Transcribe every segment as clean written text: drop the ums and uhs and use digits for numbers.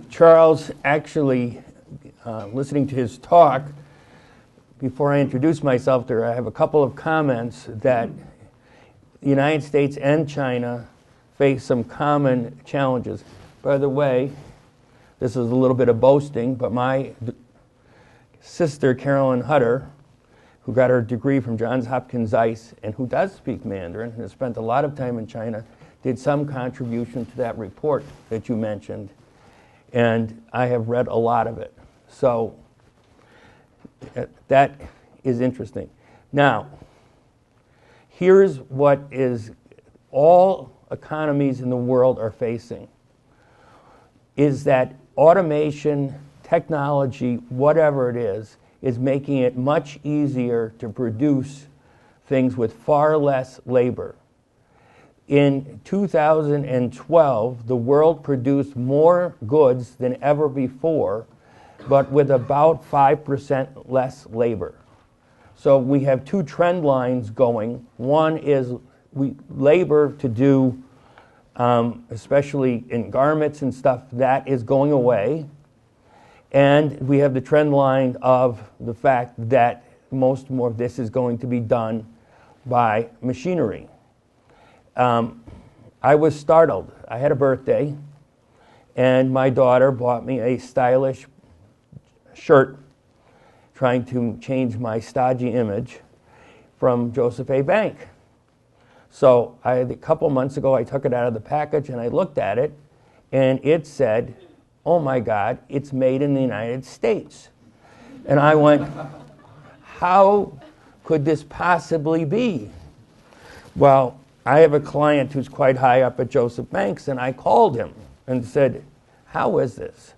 Charles, actually, listening to his talk, before I introduce myself there, I have a couple of comments that the United States and China face some common challenges. By the way, this is a little bit of boasting, but my sister, Carolyn Hutter, who got her degree from Johns Hopkins Zeiss and who does speak Mandarin and has spent a lot of time in China, did some contribution to that report that you mentioned. And I have read a lot of it. So that is interesting. Now, here's what is all economies in the world are facing, is that automation, technology, whatever it is making it much easier to produce things with far less labor. In 2012, the world produced more goods than ever before, but with about 5% less labor. So we have two trend lines going. One is labor to do, especially in garments and stuff, that is going away. And we have the trend line of the fact that most more of this is going to be done by machinery. I was startled. I had a birthday, and my daughter bought me a stylish shirt trying to change my stodgy image from Joseph A. Bank. So a couple months ago, I took it out of the package, and I looked at it, and it said, "Oh my God, it's made in the United States." And I went, how could this possibly be? Well, I have a client who's quite high up at Joseph Banks, and I called him and said, how is this?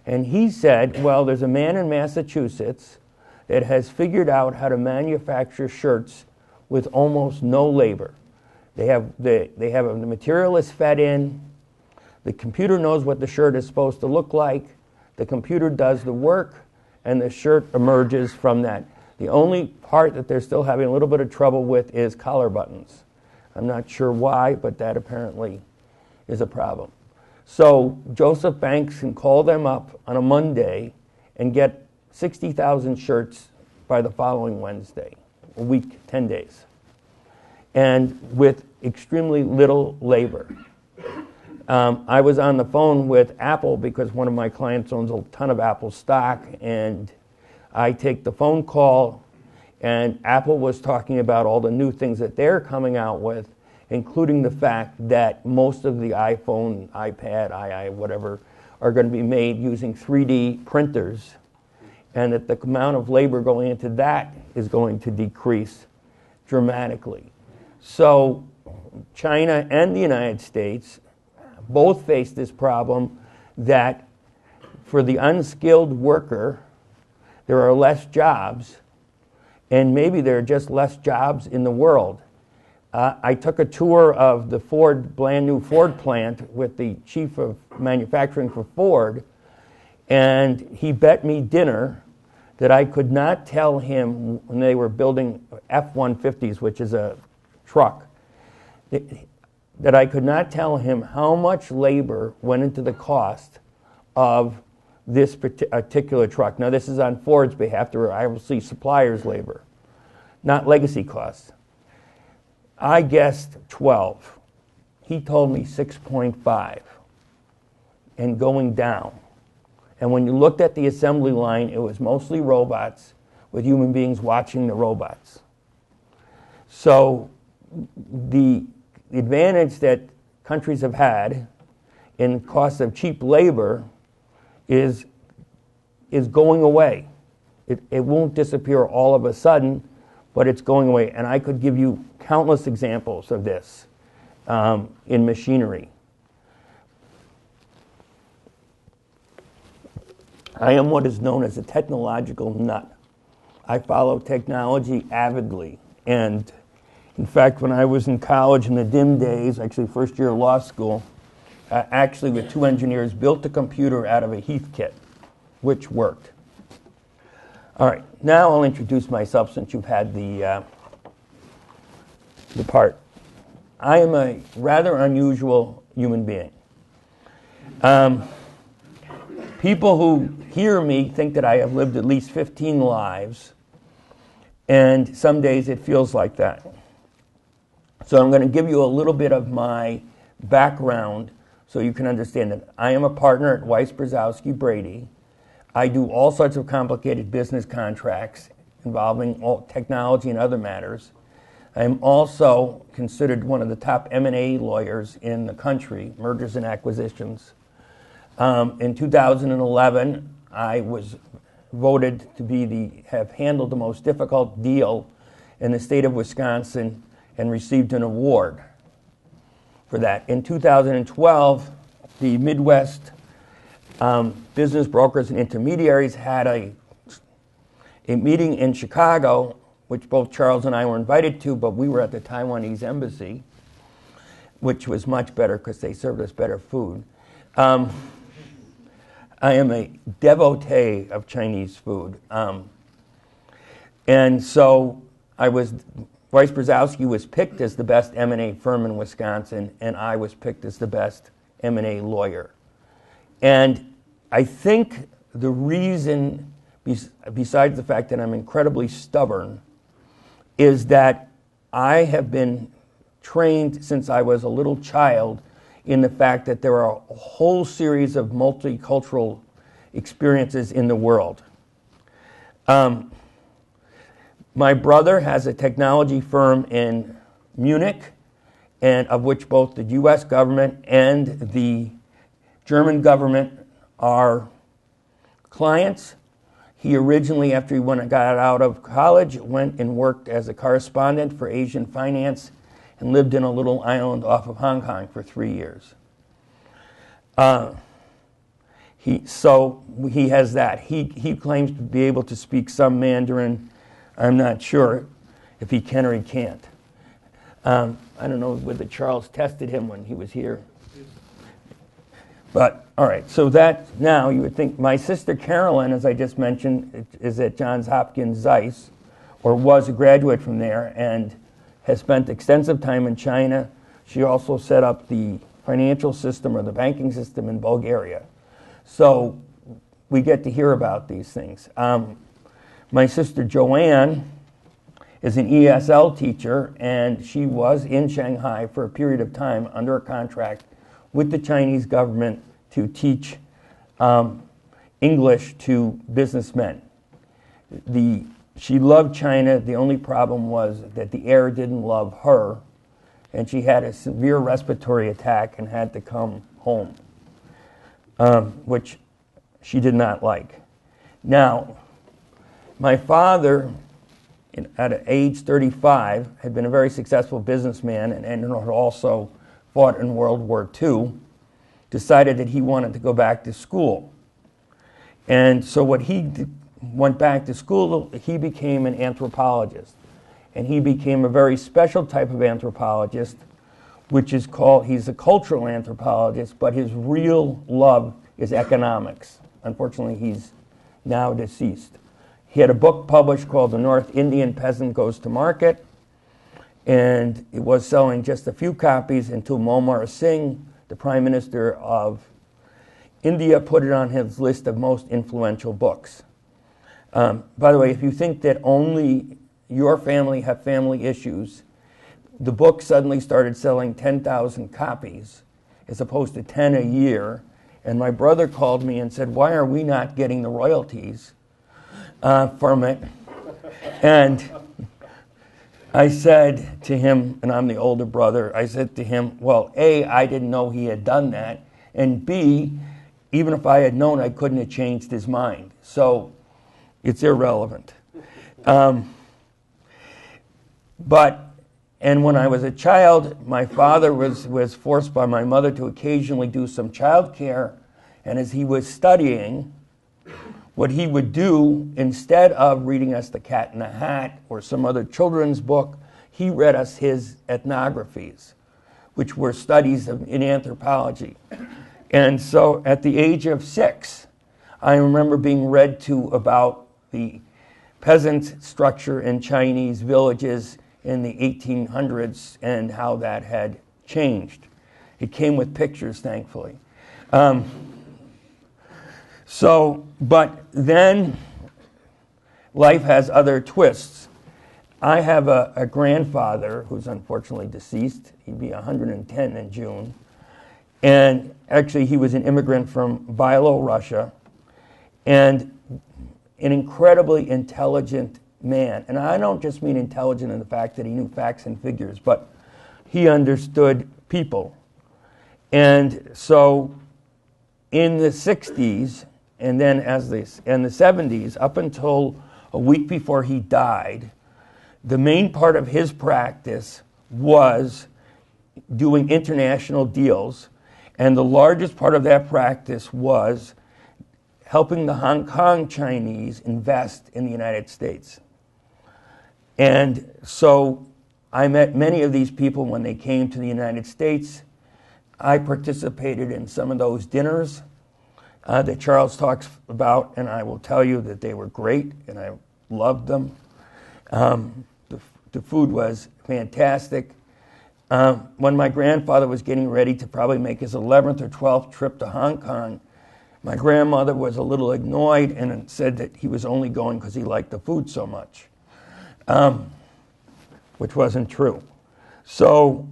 And he said, well, there's a man in Massachusetts that has figured out how to manufacture shirts with almost no labor. The material is fed in, the computer knows what the shirt is supposed to look like, the computer does the work, and the shirt emerges from that. The only part that they're still having a little bit of trouble with is collar buttons. I'm not sure why, but that apparently is a problem. So Joseph Banks can call them up on a Monday and get 60,000 shirts by the following Wednesday, a week, 10 days, and with extremely little labor. I was on the phone with Apple because one of my clients owns a ton of Apple stock, and I take the phone call, and Apple was talking about all the new things that they're coming out with, including the fact that most of the iPhone, iPad, whatever, are going to be made using 3D printers, and that the amount of labor going into that is going to decrease dramatically. So China and the United States both face this problem that for the unskilled worker, there are less jobs, and maybe there are just less jobs in the world. I took a tour of the brand new Ford plant with the chief of manufacturing for Ford, and he bet me dinner that I could not tell him when they were building F-150s, which is a truck, that I could not tell him how much labor went into the cost of this particular truck. Now, this is on Ford's behalf. There are obviously suppliers' labor, not legacy costs. I guessed 12. He told me 6.5 and going down. And when you looked at the assembly line, it was mostly robots with human beings watching the robots. So the advantage that countries have had in cost of cheap labor is going away. It won't disappear all of a sudden, but it's going away. And I could give you countless examples of this in machinery. I am what is known as a technological nut. I follow technology avidly. And in fact, when I was in college in the dim days, actually first year of law school, actually with two engineers built a computer out of a Heath kit, which worked. All right, now I'll introduce myself since you've had the part. I am a rather unusual human being. People who hear me think that I have lived at least 15 lives, and some days it feels like that. So I'm going to give you a little bit of my background so you can understand it. I am a partner at Weiss Berzowski Brady. I do all sorts of complicated business contracts involving all technology and other matters. I am also considered one of the top M&A lawyers in the country, mergers and acquisitions. In 2011, I was voted to have handled the most difficult deal in the state of Wisconsin and received an award for that. In 2012, the Midwest Business Brokers and Intermediaries had a meeting in Chicago, which both Charles and I were invited to, but we were at the Taiwanese embassy, which was much better because they served us better food. I am a devotee of Chinese food. And so Weiss Berzowski was picked as the best M&A firm in Wisconsin, and I was picked as the best M&A lawyer. And I think the reason, besides the fact that I'm incredibly stubborn, is that I have been trained since I was a little child in the fact that there are a whole series of multicultural experiences in the world. My brother has a technology firm in Munich, and of which both the U.S. government and the German government are clients. He originally, after he got out of college, went and worked as a correspondent for Asian finance and lived in a little island off of Hong Kong for 3 years. He has that. He claims to be able to speak some Mandarin. I'm not sure if he can or he can't. I don't know whether Charles tested him when he was here. But, all right, so that now you would think my sister Carolyn, as I just mentioned, is at Johns Hopkins Zeiss, or was a graduate from there, and has spent extensive time in China. She also set up the financial system or the banking system in Bulgaria. So we get to hear about these things. My sister Joanne is an ESL teacher, and she was in Shanghai for a period of time under a contract with the Chinese government to teach English to businessmen. She loved China. The only problem was that the air didn't love her, and she had a severe respiratory attack and had to come home, which she did not like. Now, my father, at age 35, had been a very successful businessman and had also fought in World War II, decided that he wanted to go back to school. And so went back to school, he became an anthropologist. And he became a very special type of anthropologist, which is he's a cultural anthropologist, but his real love is economics. Unfortunately, he's now deceased. He had a book published called The North Indian Peasant Goes to Market, and it was selling just a few copies until Manmohan Singh, the Prime Minister of India, put it on his list of most influential books. By the way, if you think that only your family have family issues, the book suddenly started selling 10,000 copies as opposed to 10 a year. And my brother called me and said, "Why are we not getting the royalties from it?" And I said to him, and I'm the older brother, I said to him, well, A, I didn't know he had done that, and B, even if I had known, I couldn't have changed his mind. So it's irrelevant. And when I was a child, my father was forced by my mother to occasionally do some child care, and as he was studying, what he would do, instead of reading us The Cat in the Hat or some other children's book, he read us his ethnographies, which were studies in anthropology. And so at the age of 6, I remember being read to about the peasant structure in Chinese villages in the 1800s and how that had changed. It came with pictures, thankfully. So, but then life has other twists. I have a grandfather who's unfortunately deceased. He'd be 110 in June. And actually, he was an immigrant from Belarus, and an incredibly intelligent man. And I don't just mean intelligent in the fact that he knew facts and figures, but he understood people. And so in the 60s, and then in the 70s, up until a week before he died, the main part of his practice was doing international deals, and the largest part of that practice was helping the Hong Kong Chinese invest in the United States. And so I met many of these people when they came to the United States. I participated in some of those dinners that Charles talks about, and I will tell you that they were great, and I loved them. The food was fantastic. When my grandfather was getting ready to probably make his 11th or 12th trip to Hong Kong, my grandmother was a little annoyed and said that he was only going because he liked the food so much, which wasn't true. So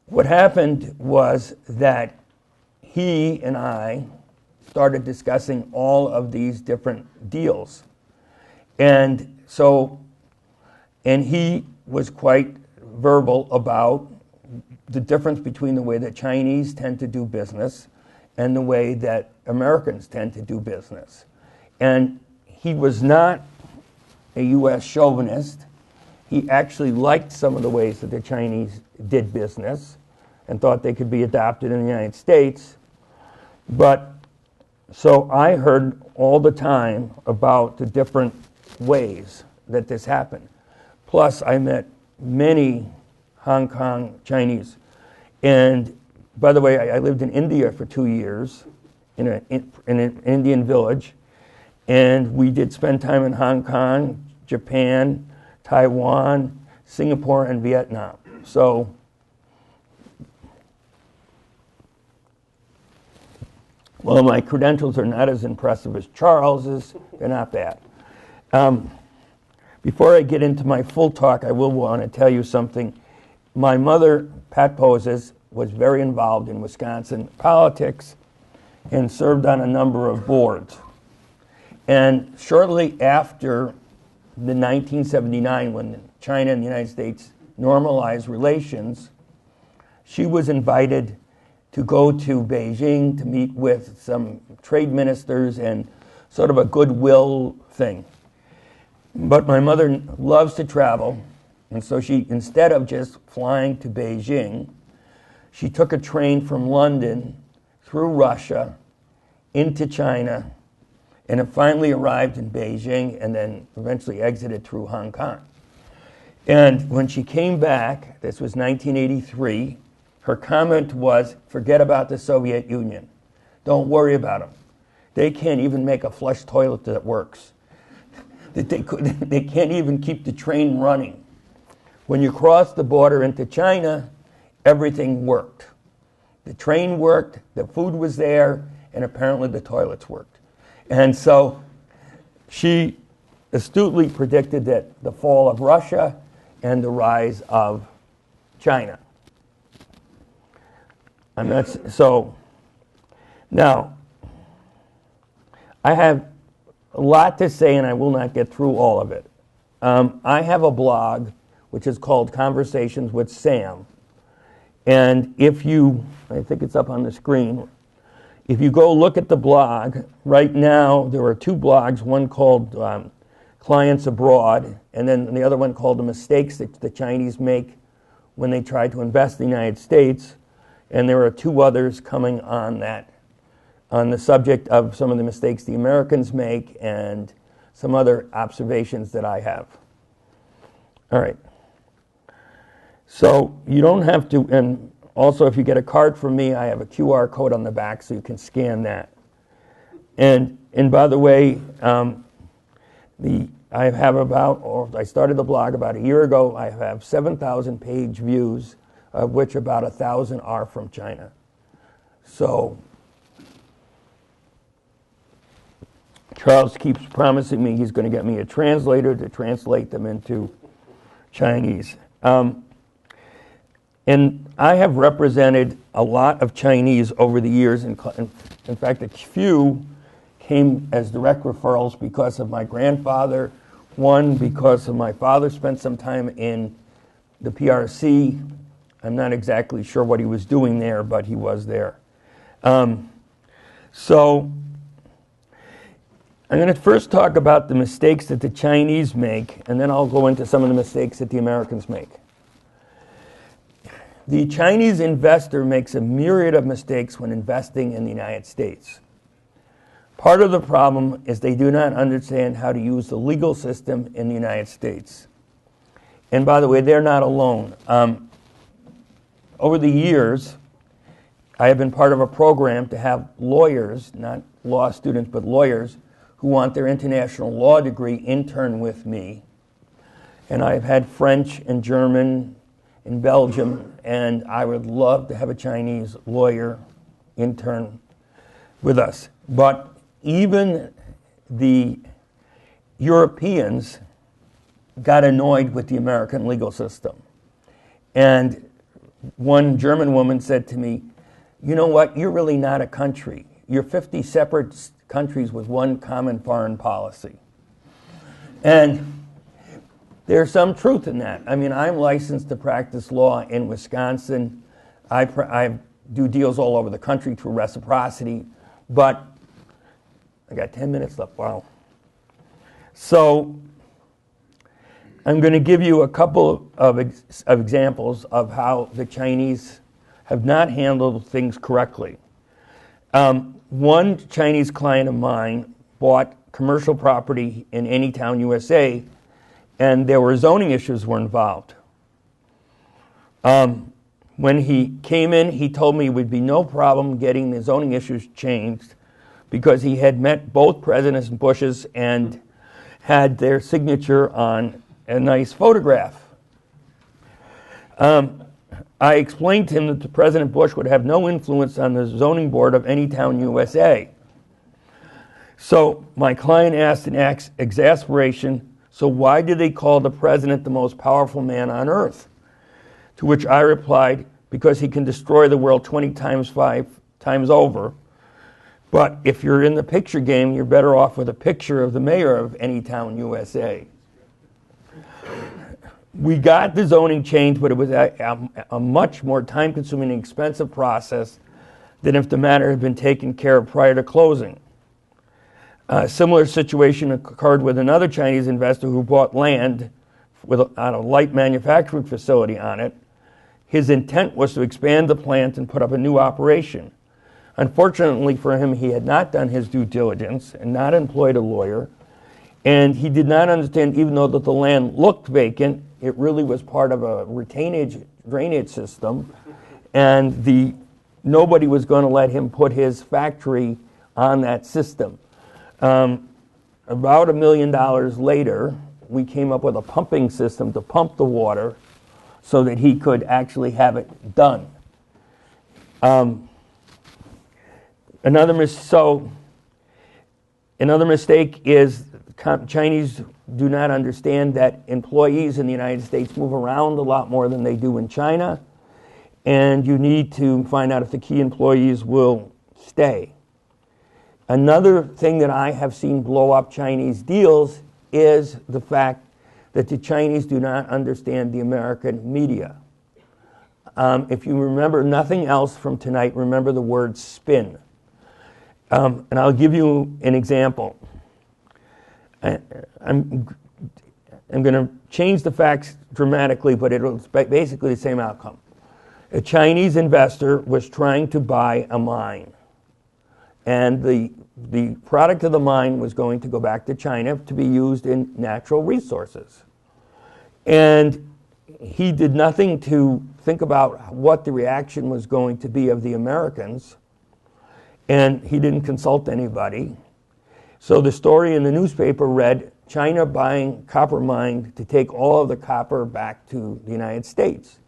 what happened was that he and I started discussing all of these different deals. And he was quite verbal about the difference between the way that Chinese tend to do business and the way that Americans tend to do business. And he was not a U.S. chauvinist. He actually liked some of the ways that the Chinese did business and thought they could be adopted in the United States. But so I heard all the time about the different ways that this happened. Plus, I met many Hong Kong Chinese. And by the way, I lived in India for 2 years in an Indian village. And we did spend time in Hong Kong, Japan, Taiwan, Singapore, and Vietnam. So, well, my credentials are not as impressive as Charles's. They're not bad. Before I get into my full talk, I will want to tell you something. My mother, Pat Poses, was very involved in Wisconsin politics and served on a number of boards. And shortly after the 1979, when China and the United States normalized relations, she was invited to go to Beijing to meet with some trade ministers and sort of a goodwill thing. But my mother loves to travel, and so she, instead of just flying to Beijing, she took a train from London through Russia into China, and it finally arrived in Beijing and then eventually exited through Hong Kong. And when she came back, this was 1983, her comment was, forget about the Soviet Union. Don't worry about them. They can't even make a flush toilet that works. They can't even keep the train running. When you cross the border into China, everything worked. The train worked, the food was there, and apparently the toilets worked. And so she astutely predicted that the fall of Russia and the rise of China. And that's so. Now, I have a lot to say, and I will not get through all of it. I have a blog which is called Conversations with Sam. And if you, I think it's up on the screen, if you go look at the blog, right now there are two blogs, one called Clients Abroad, and then the other one called The Mistakes That the Chinese Make When They Try to Invest in the United States. And there are two others coming on that, on the subject of some of the mistakes the Americans make and some other observations that I have. All right. So you don't have to, and also if you get a card from me, I have a QR code on the back so you can scan that. And by the way, I have about, or I started the blog about a year ago, I have 7,000 page views, of which about 1,000 are from China. So Charles keeps promising me he's going to get me a translator to translate them into Chinese. And I have represented a lot of Chinese over the years. In fact, a few came as direct referrals because of my grandfather, one because of my father spent some time in the PRC. I'm not exactly sure what he was doing there, but he was there. So I'm going to first talk about the mistakes that the Chinese make, and then I'll go into some of the mistakes that the Americans make. The Chinese investor makes a myriad of mistakes when investing in the United States. Part of the problem is they do not understand how to use the legal system in the United States. And by the way, they're not alone. Over the years, I have been part of a program to have lawyers, not law students, but lawyers, who want their international law degree intern with me. And I've had French and German in Belgium, and I would love to have a Chinese lawyer intern with us. But even the Europeans got annoyed with the American legal system. And one German woman said to me, "You know what, you're really not a country. You're 50 separate countries with one common foreign policy." And there's some truth in that. I mean, I'm licensed to practice law in Wisconsin. I do deals all over the country through reciprocity, but I got 10 minutes left. Wow. So I'm going to give you a couple of examples of how the Chinese have not handled things correctly. One Chinese client of mine bought commercial property in Anytown, USA, and there were zoning issues were involved. When he came in, he told me it would be no problem getting the zoning issues changed because he had met both Presidents Bush's and had their signature on a nice photograph. I explained to him that President Bush would have no influence on the zoning board of Anytown, USA. So my client asked in exasperation, "So why did they call the president the most powerful man on earth?" To which I replied, "Because he can destroy the world 20 times 5 times over. But if you're in the picture game, you're better off with a picture of the mayor of Anytown, USA." We got the zoning changed, but it was a much more time-consuming and expensive process than if the matter had been taken care of prior to closing. A similar situation occurred with another Chinese investor who bought land on a light manufacturing facility on it. His intent was to expand the plant and put up a new operation. Unfortunately for him, he had not done his due diligence and not employed a lawyer, and he did not understand, even though that the land looked vacant, it really was part of a retainage drainage system, and nobody was going to let him put his factory on that system. About $1 million later, we came up with a pumping system to pump the water so that he could actually have it done. Another mistake is Chinese do not understand that employees in the United States move around a lot more than they do in China, and you need to find out if the key employees will stay. Another thing that I have seen blow up Chinese deals is the fact that the Chinese do not understand the American media. If you remember nothing else from tonight, remember the word spin. And I'll give you an example. I'm going to change the facts dramatically, but it's basically the same outcome. A Chinese investor was trying to buy a mine, and the product of the mine was going to go back to China to be used in natural resources. And he did nothing to think about what the reaction was going to be of the Americans, and he didn't consult anybody. So the story in the newspaper read, "China buying copper mine to take all of the copper back to the United States."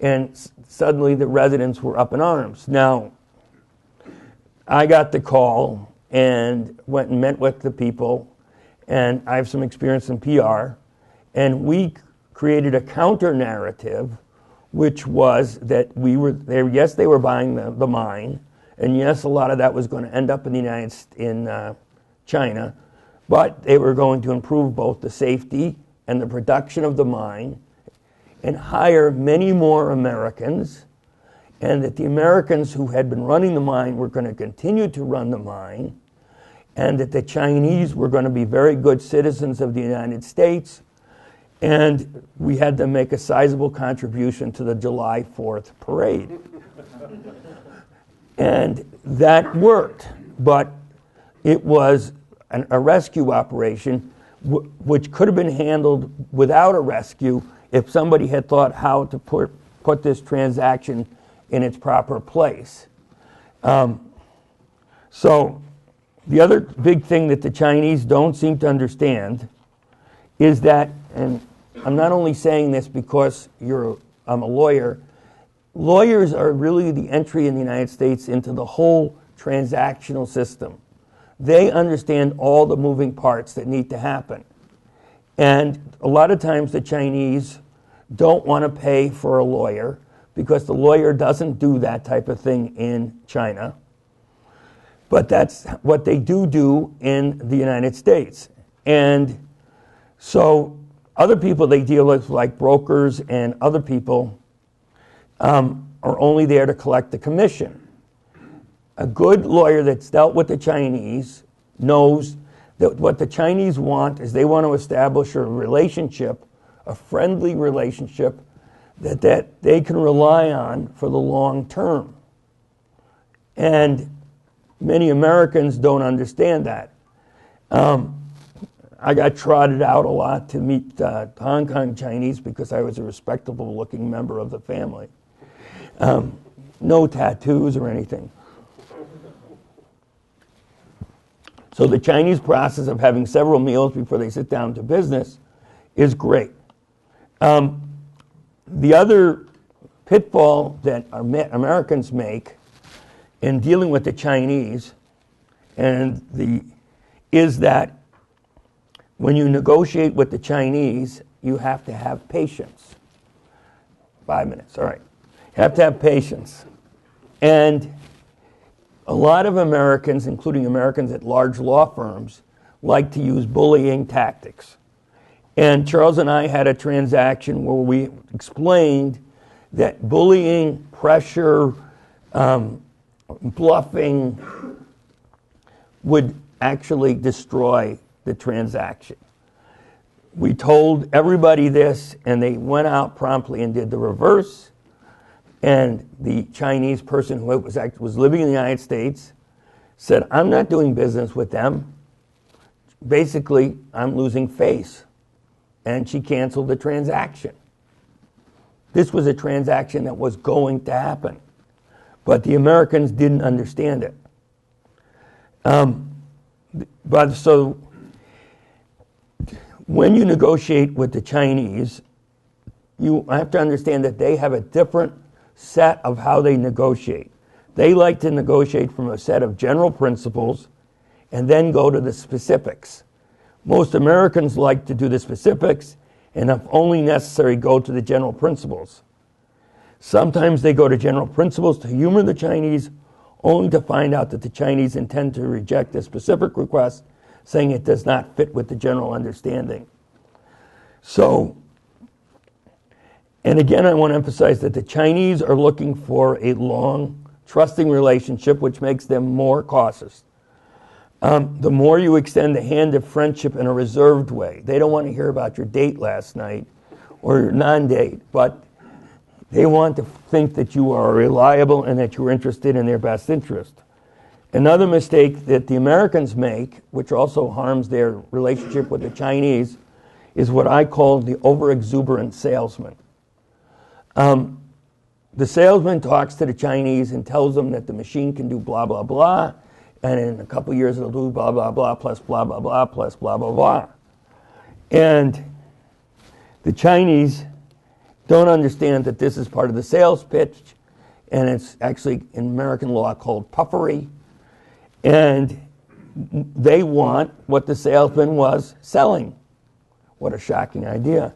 And suddenly the residents were up in arms. Now, I got the call, and went and met with the people, and I have some experience in PR, and we created a counter narrative, which was that we were there. Yes, they were buying the mine, and yes, a lot of that was going to end up in China, but they were going to improve both the safety and the production of the mine, and hire many more Americans, and that the Americans who had been running the mine were going to continue to run the mine, and that the Chinese were going to be very good citizens of the United States, and we had them make a sizable contribution to the July 4th parade. And that worked, but it was a rescue operation which could have been handled without a rescue if somebody had thought how to put this transaction in its proper place. So the other big thing that the Chinese don't seem to understand is that, and I'm not only saying this because I'm a lawyer, lawyers are really the entry in the United States into the whole transactional system. They understand all the moving parts that need to happen. And a lot of times the Chinese don't want to pay for a lawyer because the lawyer doesn't do that type of thing in China. But that's what they do in the United States. And so other people they deal with, like brokers and other people, are only there to collect the commission. A good lawyer that's dealt with the Chinese knows that what the Chinese want is they want to establish a relationship, a friendly relationship that they can rely on for the long term. And many Americans don't understand that. I got trotted out a lot to meet Hong Kong Chinese because I was a respectable looking member of the family. No tattoos or anything. So the Chinese process of having several meals before they sit down to business is great. The other pitfall that Americans make in dealing with the Chinese is that when you negotiate with the Chinese, you have to have patience. 5 minutes, all right. You have to have patience. And a lot of Americans, including Americans at large law firms, like to use bullying tactics. And Charles and I had a transaction where we explained that bullying, pressure, bluffing would actually destroy the transaction. We told everybody this, and they went out promptly and did the reverse. And the Chinese person who was living in the United States said, I'm not doing business with them. Basically, I'm losing face. And she canceled the transaction. This was a transaction that was going to happen. But the Americans didn't understand it. But so when you negotiate with the Chinese, you have to understand that they have a different set of how they negotiate. They like to negotiate from a set of general principles and then go to the specifics. Most Americans like to do the specifics and if only necessary go to the general principles. Sometimes they go to general principles to humor the Chinese only to find out that the Chinese intend to reject a specific request saying it does not fit with the general understanding. So, and again, I want to emphasize that the Chinese are looking for a long, trusting relationship, which makes them more cautious. The more you extend the hand of friendship in a reserved way, they don't want to hear about your date last night or your non-date, but they want to think that you are reliable and that you're interested in their best interest. Another mistake that the Americans make, which also harms their relationship with the Chinese, is what I call the over-exuberant salesman. The salesman talks to the Chinese and tells them that the machine can do blah, blah, blah, and in a couple years it'll do blah, blah, blah, plus blah, blah, blah, plus blah, blah, blah. And the Chinese don't understand that this is part of the sales pitch, and it's actually in American law called puffery. And they want what the salesman was selling. What a shocking idea.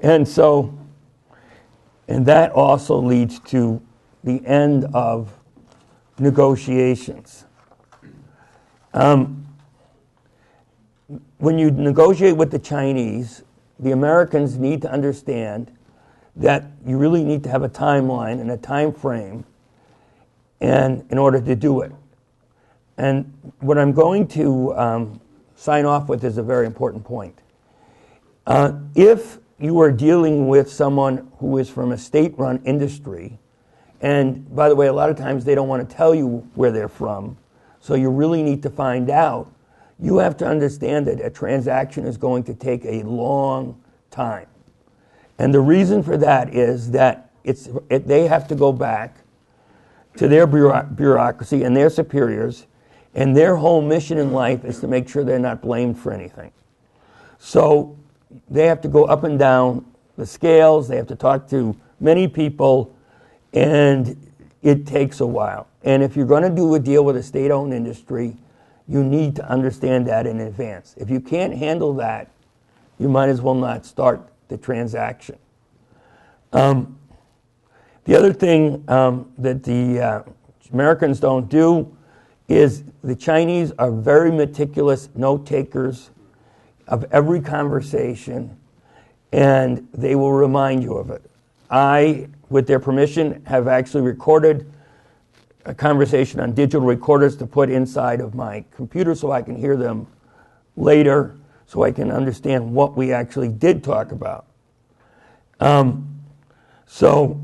And that also leads to the end of negotiations. When you negotiate with the Chinese, the Americans need to understand that you really need to have a timeline and a time frame and in order to do it. And what I'm going to sign off with is a very important point. If you are dealing with someone who is from a state-run industry, and by the way, a lot of times they don't want to tell you where they're from, so you really need to find out. You have to understand that a transaction is going to take a long time. And the reason for that is that they have to go back to their bureaucracy and their superiors, and their whole mission in life is to make sure they're not blamed for anything. So they have to go up and down the scales, they have to talk to many people, and it takes a while. And if you're going to do a deal with a state-owned industry, you need to understand that in advance. If you can't handle that, you might as well not start the transaction. The other thing that the Americans don't do is the Chinese are very meticulous note takers of every conversation, and they will remind you of it. I, with their permission, have actually recorded a conversation on digital recorders to put inside of my computer so I can hear them later, so I can understand what we actually did talk about. So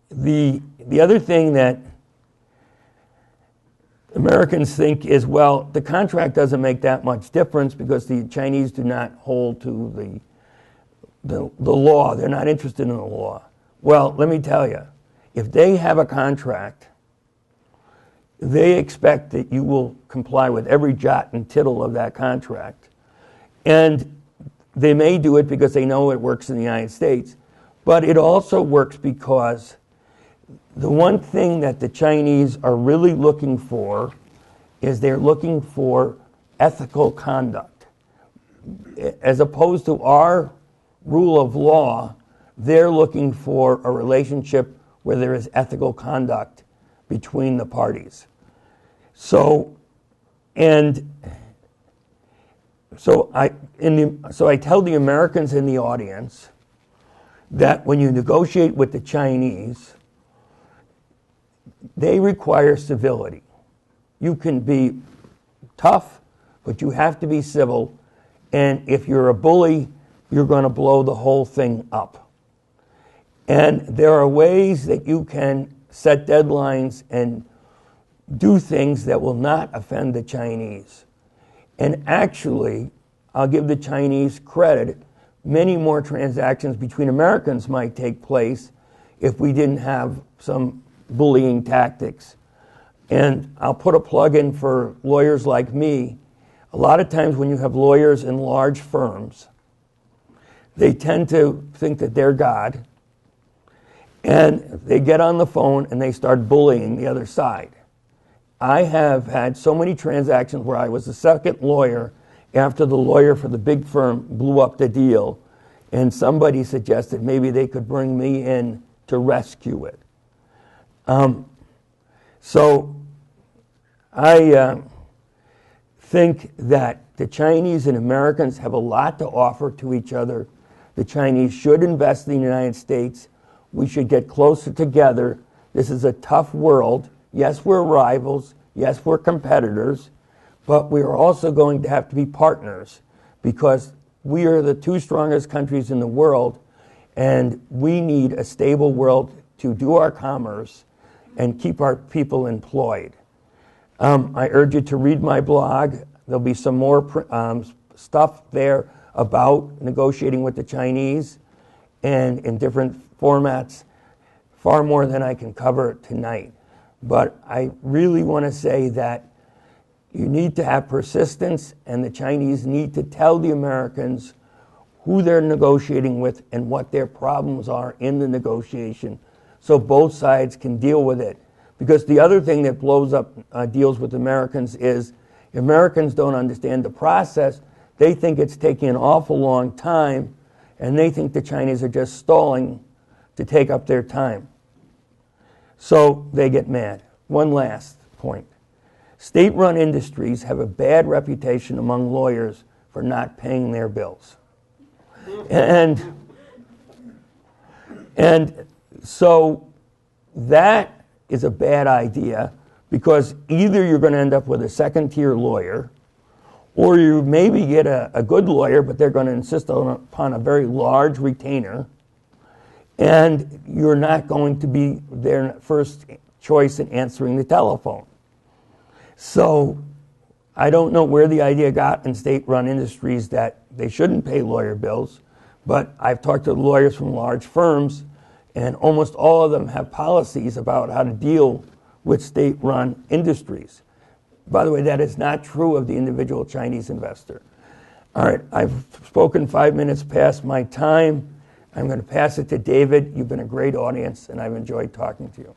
the other thing that Americans think is, well, the contract doesn't make that much difference because the Chinese do not hold to the law. They're not interested in the law. Well, let me tell you, if they have a contract, they expect that you will comply with every jot and tittle of that contract. And they may do it because they know it works in the United States, but it also works because the one thing that the Chinese are really looking for is they're looking for ethical conduct. As opposed to our rule of law, they're looking for a relationship where there is ethical conduct between the parties. So I tell the Americans in the audience that when you negotiate with the Chinese, they require civility. You can be tough, but you have to be civil. And if you're a bully, you're going to blow the whole thing up. And there are ways that you can set deadlines and do things that will not offend the Chinese. And actually, I'll give the Chinese credit, many more transactions between Americans might take place if we didn't have some bullying tactics. And I'll put a plug in for lawyers like me. A lot of times when you have lawyers in large firms, they tend to think that they're God, and they get on the phone and they start bullying the other side. I have had so many transactions where I was the second lawyer after the lawyer for the big firm blew up the deal, and somebody suggested maybe they could bring me in to rescue it. So I think that the Chinese and Americans have a lot to offer to each other. The Chinese should invest in the United States. We should get closer together. This is a tough world. Yes, we're rivals. Yes, we're competitors. But we are also going to have to be partners because we are the two strongest countries in the world, and we need a stable world to do our commerce and keep our people employed. I urge you to read my blog. There'll be some more stuff there about negotiating with the Chinese and in different formats, far more than I can cover tonight. But I really want to say that you need to have persistence, and the Chinese need to tell the Americans who they're negotiating with and what their problems are in the negotiation so both sides can deal with it. Because the other thing that blows up deals with Americans is Americans don't understand the process. They think it's taking an awful long time, and they think the Chinese are just stalling to take up their time. So they get mad. One last point. State-run industries have a bad reputation among lawyers for not paying their bills. And so that is a bad idea, because either you're going to end up with a second-tier lawyer, or you maybe get a good lawyer, but they're going to insist upon a very large retainer, and you're not going to be their first choice in answering the telephone. So I don't know where the idea got in state-run industries that they shouldn't pay lawyer bills, but I've talked to lawyers from large firms, and almost all of them have policies about how to deal with state-run industries. By the way, that is not true of the individual Chinese investor. All right, I've spoken 5 minutes past my time. I'm going to pass it to David. You've been a great audience, and I've enjoyed talking to you.